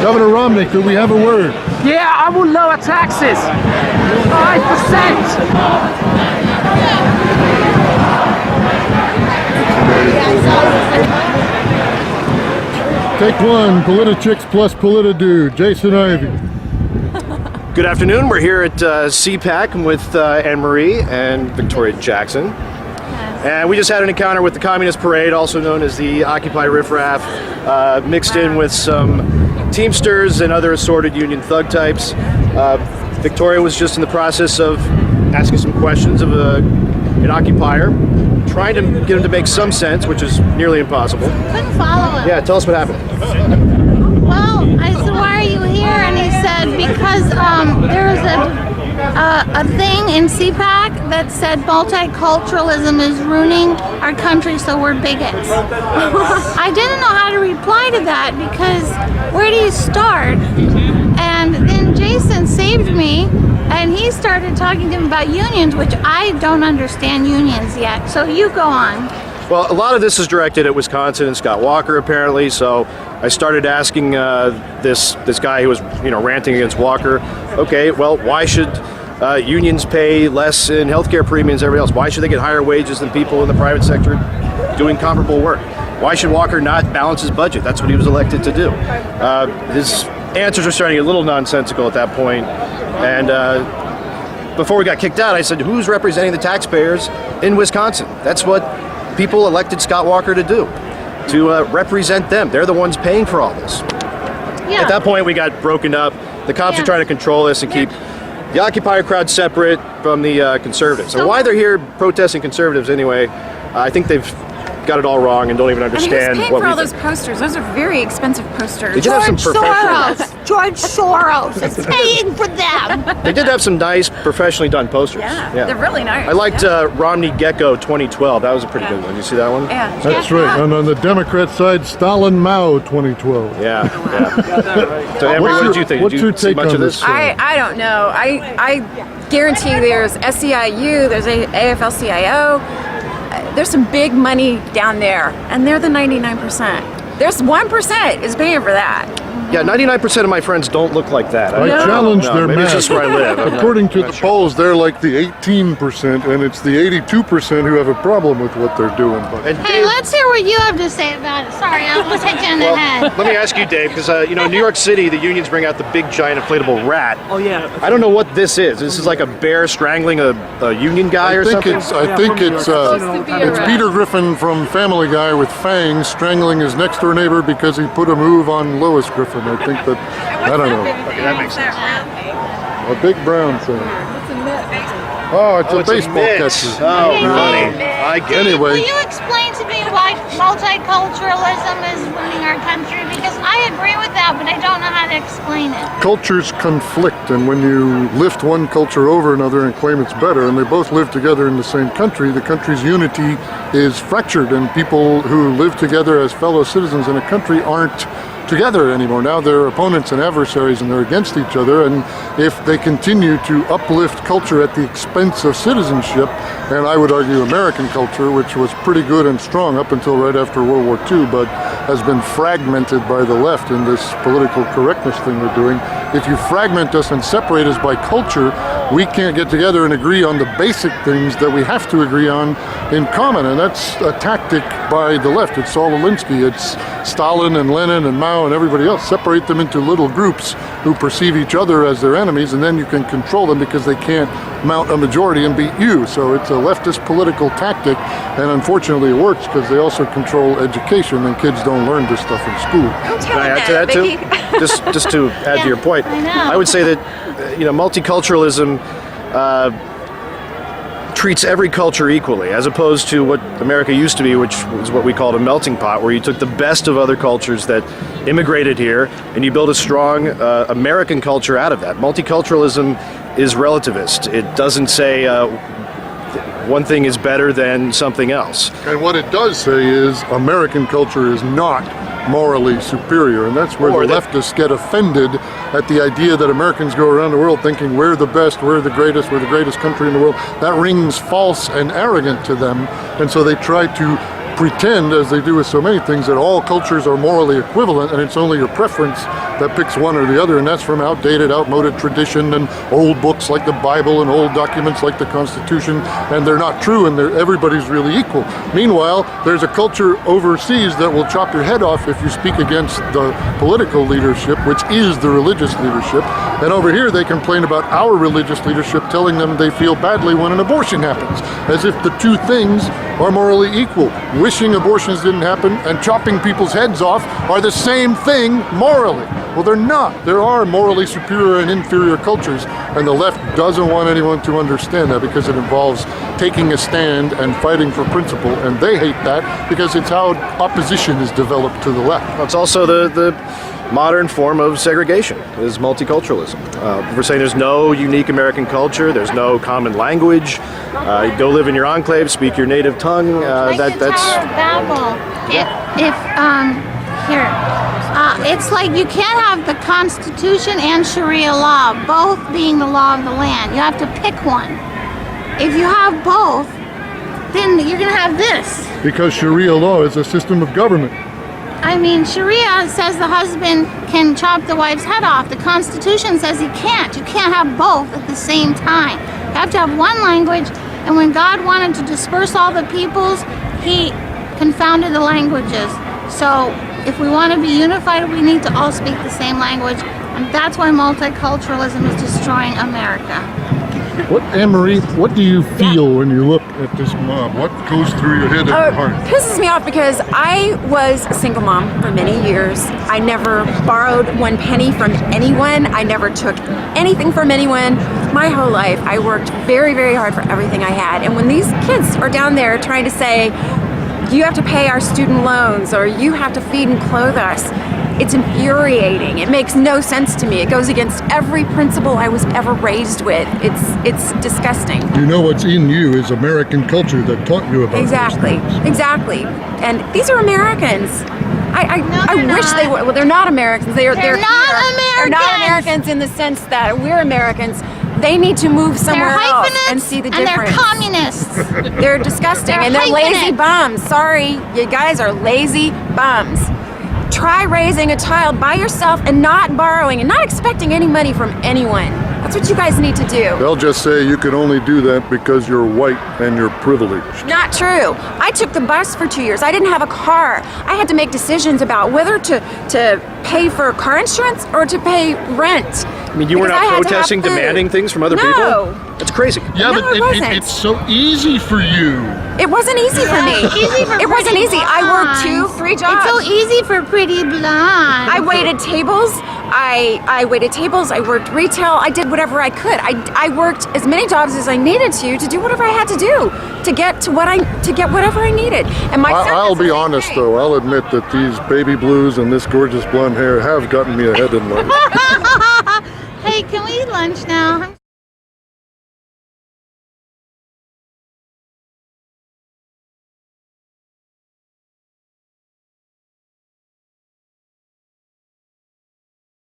Governor Romney, could we have a word? Yeah, I will lower taxes. 5%. Take one, PolitiChicks plus PolitiDude, Jason Ivey. Good afternoon. We're here at CPAC. I'm with Anne Marie and Victoria Jackson. And we just had an encounter with the Communist Parade, also known as the Occupy Riffraff, mixed in with some Teamsters and other assorted union thug types. Victoria was just in the process of asking some questions of an occupier, trying to get him to make some sense, which is nearly impossible. Couldn't follow him. Yeah, tell us what happened. Well, I said, why are you here? And he said, because there's a thing in CPAC that said multiculturalism is ruining our country, so we're bigots. I didn't know how to reply to that because where do you start? And then Jason saved me, and he started talking to him about unions, which I don't understand unions yet. So you go on. Well, a lot of this is directed at Wisconsin and Scott Walker, apparently. So I started asking this guy who was, ranting against Walker. Okay, well, why should unions pay less in healthcare premiums than everybody else? Why should they get higher wages than people in the private sector doing comparable work? Why should Walker not balance his budget? That's what he was elected to do. His answers were starting to get a little nonsensical at that point. And before we got kicked out, I said, who's representing the taxpayers in Wisconsin? That's what people elected Scott Walker to do, to represent them. They're the ones paying for all this. Yeah. At that point, we got broken up. The cops are trying to control us and keep the occupier crowd separate from the conservatives. So why they're here protesting conservatives anyway, I think they've got it all wrong and don't even understand who's paying what for we all think. those posters? Those are very expensive posters. They did have some George Soros is paying for them. They did have some nice, professionally done posters. Yeah, they're really nice. I liked Romney Gecko 2012. That was a pretty good one. You see that one? Yeah. That's right. And on the Democrat side, Stalin Mao 2012. Yeah. So, Emery, what did you think? What's Did your you see take much on of this? I don't know. I guarantee there's SEIU, there's AFL-CIO. There's some big money down there, and they're the 99%. There's 1% is paying for that. Yeah, 99% of my friends don't look like that. I challenge their maybe it's math. just where I live. According to the polls, they're like the 18%, and it's the 82% who have a problem with what they're doing. But And Hey, Dave, let's hear what you have to say about it. Sorry, I almost hit you in the head. let me ask you, Dave, because New York City, the unions bring out the big giant inflatable rat. Oh yeah. I don't know what this is. This is like a bear strangling a union guy or something? I think it's Peter Griffin from Family Guy with fangs strangling his next door neighbor because he put a move on Lois Griffin. I think that, I don't know. Okay, that makes sense. A big brown thing. Oh, it's a baseball catcher. Oh, funny. I get it. Will Anyway, you explain to me why multiculturalism is ruining our country? Because I agree with that, but I don't know how to explain it. cultures conflict, and when you lift one culture over another and claim it's better, and they both live together in the same country, the country's unity is fractured, and people who live together as fellow citizens in a country aren't together anymore. Now they're opponents and adversaries, and they're against each other, and if they continue to uplift culture at the expense of citizenship, and I would argue American culture, which was pretty good and strong up until right after World War II, but has been fragmented by the left in this political correctness thing we're doing. If you fragment us and separate us by culture, we can't get together and agree on the basic things that we have to agree on in common, and that's a tactic by the left. It's Saul Alinsky, it's Stalin and Lenin and Mao and everybody else. Separate them into little groups who perceive each other as their enemies, and then you can control them because they can't mount a majority and beat you. So it's a leftist political tactic, and unfortunately it works because they also control education, and kids don't learn this stuff in school. Can I add to that too? Just to add to your point, I know. I would say that multiculturalism treats every culture equally, as opposed to what America used to be, which was what we called a melting pot, where you took the best of other cultures that immigrated here and you build a strong American culture out of that. Multiculturalism is relativist. It doesn't say one thing is better than something else. And what it does say is American culture is not morally superior, and that's where the leftists get offended at the idea that Americans go around the world thinking we're the best, we're the greatest country in the world. That rings false and arrogant to them, and so they try to pretend, as they do with so many things, that all cultures are morally equivalent and it's only your preference that picks one or the other, and that's from outdated, outmoded tradition and old books like the Bible and old documents like the Constitution, and they're not true, and everybody's really equal. Meanwhile, there's a culture overseas that will chop your head off if you speak against the political leadership, which is the religious leadership, and over here they complain about our religious leadership telling them they feel badly when an abortion happens, as if the two things are morally equal. Wishing abortions didn't happen and chopping people's heads off are the same thing morally. Well, they're not. There are morally superior and inferior cultures, and the left doesn't want anyone to understand that because it involves taking a stand and fighting for principle, and they hate that because it's how opposition is developed to the left. It's also the modern form of segregation, is multiculturalism. We're saying there's no unique American culture, there's no common language. Go live in your enclave, speak your native tongue. That's Babel. It's like you can't have the Constitution and Sharia law both being the law of the land. You have to pick one. If you have both, then you're going to have this. Because Sharia law is a system of government. I mean, Sharia says the husband can chop the wife's head off. The Constitution says he can't. You can't have both at the same time. You have to have one language, and when God wanted to disperse all the peoples, he confounded the languages. So if we want to be unified, we need to all speak the same language, and that's why multiculturalism is destroying America. Anne-Marie, what do you feel when you look at this mob? What goes through your head and your heart? It pisses me off because I was a single mom for many years. I never borrowed one penny from anyone. I never took anything from anyone. My whole life, I worked very, very hard for everything I had. And when these kids are down there trying to say, you have to pay our student loans, or you have to feed and clothe us, it's infuriating. It makes no sense to me. It goes against every principle I was ever raised with. It's disgusting. You know what's in you is American culture that taught you about Exactly. And these are Americans. I wish they were. Well, they're not Americans. They're not here. Americans. They're not Americans in the sense that we're Americans. They need to move somewhere else and see the difference. And they're communists. They're disgusting, and they're lazy bums. Sorry, you guys are lazy bums. Try raising a child by yourself and not borrowing and not expecting any money from anyone. That's what you guys need to do. They'll just say you can only do that because you're white and you're privileged. Not true. I took the bus for 2 years. I didn't have a car. I had to make decisions about whether to pay for car insurance or to pay rent. I mean, you were not protesting, demanding things from other people? That's crazy. Yeah, No, but it wasn't. it's so easy for you. It wasn't easy for me. It wasn't easy. I worked 2-3 jobs. It's so easy for pretty blonde. I waited tables. I waited tables. I worked retail. I did whatever I could. I worked as many jobs as I needed to do whatever I had to do to get whatever I needed. And my son I'll has the be same honest thing. though. I'll admit that these baby blues and this gorgeous blonde hair have gotten me ahead in life. Hey, can we eat lunch now?